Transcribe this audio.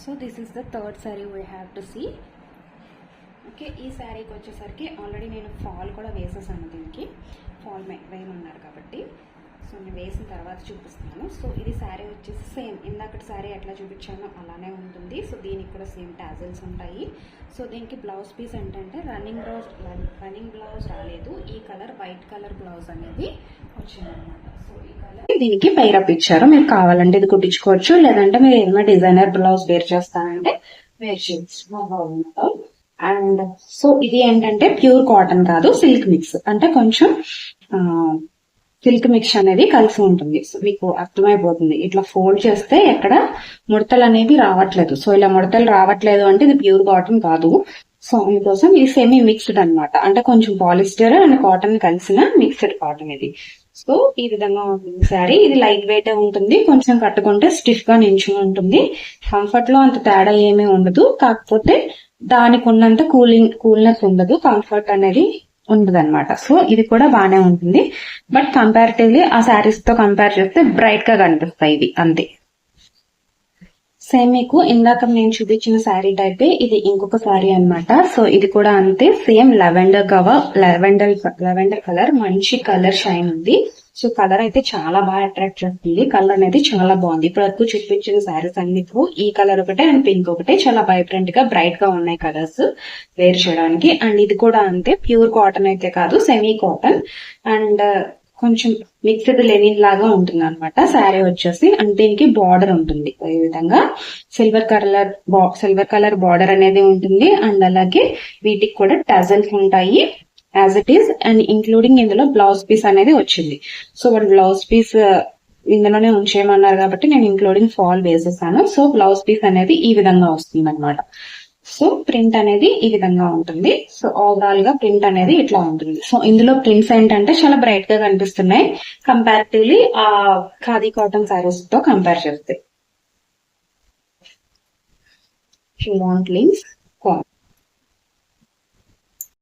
So this is the third sari we have to see. Okay, ఈ శారీకి వచ్చేసరికి already నేను ఫాల్ కూడా వేసేసాను. దీనికి ఫాల్ వేయమన్నారు కాబట్టి సో నేను వేసిన తర్వాత చూపిస్తున్నాను. సో ఇది శారీ వచ్చేసి సేమ్ ఇందాకటి శారీ ఎట్లా చూపించానో అలానే ఉంటుంది. సో దీనికి కూడా సేమ్ టాజిల్స్ ఉంటాయి. సో దీనికి బ్లౌజ్ పీస్ ఏంటంటే రన్నింగ్ బ్లౌజ్ రాలేదు. ఈ కలర్ వైట్ కలర్ బ్లౌజ్ అనేది వచ్చిందనమాట. సో ఈ కలర్ దీనికి పైరప్ ఇచ్చారు. మీరు కావాలంటే ఇది కుట్టించుకోవచ్చు, లేదంటే మీరు ఏదైనా డిజైనర్ బ్లౌజ్ వేర్ చేస్తానంటే వేర్ చేయొచ్చు. అండ్ సో ఇది ఏంటంటే ప్యూర్ కాటన్ కాదు, సిల్క్ మిక్స్. అంటే కొంచెం సిల్క్ మిక్స్ అనేది కలిసి ఉంటుంది. సో మీకు అర్థమైపోతుంది. ఇట్లా ఫోల్డ్ చేస్తే ఎక్కడ ముడతలు అనేవి రావట్లేదు. సో ఇలా ముడతలు రావట్లేదు అంటే ఇది ప్యూర్ కాటన్ కాదు. సో అందుకోసం ఇది సెమీ మిక్స్డ్ అనమాట. అంటే కొంచెం పాలిస్టర్ అండ్ కాటన్ కలిసిన మిక్స్డ్ కాటన్ ఇది. సో ఈ విధంగా ఉంటుంది శారీ. ఇది లైట్ వెయిట్ ఉంటుంది. కొంచెం కట్టుకుంటే స్టిఫ్ గా నించుని ఉంటుంది. కంఫర్ట్ లో అంత తేడా ఏమీ ఉండదు. కాకపోతే దానికి ఉన్నంత కూల్నెస్ ఉండదు. కంఫర్ట్ అనేది ఉండదు అనమాట. సో ఇది కూడా బాగానే ఉంటుంది. బట్ కంపారిటివ్లీ ఆ శారీస్ తో కంపేర్ చేస్తే బ్రైట్ గా కనిపిస్తాయి ఇవి, అంతే. సేమ్ మీకు ఇందాక నేను చూపించిన శారీ టైపే ఇది ఇంకొక శారీ అనమాట. సో ఇది కూడా అంతే, సేమ్ లెవెండర్ కలర్, మంచి కలర్ షైన్ ఉంది. సో కలర్ అయితే చాలా బాగా అట్రాక్ట్ చేస్తుంది. కలర్ అనేది చాలా బాగుంది. ఇప్పుడు వరకు చూపించిన శారీస్ అన్నిటిలో ఈ కలర్ ఒకటే అండ్ పింక్ ఒకటే చాలా వైబ్రెంట్ గా బ్రైట్ గా ఉన్నాయి కలర్స్ వేర్ చేయడానికి. అండ్ ఇది కూడా అంతే, ప్యూర్ కాటన్ అయితే కాదు, సెమీ కాటన్ అండ్ కొంచెం మిక్స్డ్ లెనిన్ లాగా ఉంటుంది అనమాట శారీ వచ్చేసి. అండ్ దీనికి బార్డర్ ఉంటుంది ఈ విధంగా సిల్వర్ కలర్ బార్డర్ అనేది ఉంటుంది. అండ్ అలాగే వీటికి కూడా టజల్స్ ఉంటాయి as it is. And including ఇందులో బ్లౌజ్ పీస్ అనేది వచ్చింది. సో వాడు బ్లౌజ్ పీస్ ఇందులోనే ఉంచేయమన్నారు కాబట్టి నేను ఇంక్లూడింగ్ ఫాల్ వేసేసాను. సో బ్లౌజ్ పీస్ అనేది ఈ విధంగా వస్తుంది అనమాట. సో ప్రింట్ అనేది ఈ విధంగా ఉంటుంది. సో ఓవరాల్ గా ప్రింట్ అనేది ఇట్లా ఉంటుంది. సో ఇందులో ప్రింట్స్ ఏంటంటే చాలా బ్రైట్ గా కనిపిస్తున్నాయి కంపారిటివ్లీ ఆ ఖాదీ కాటన్ శారీస్ తో కంపేర్ చేస్తే. Want links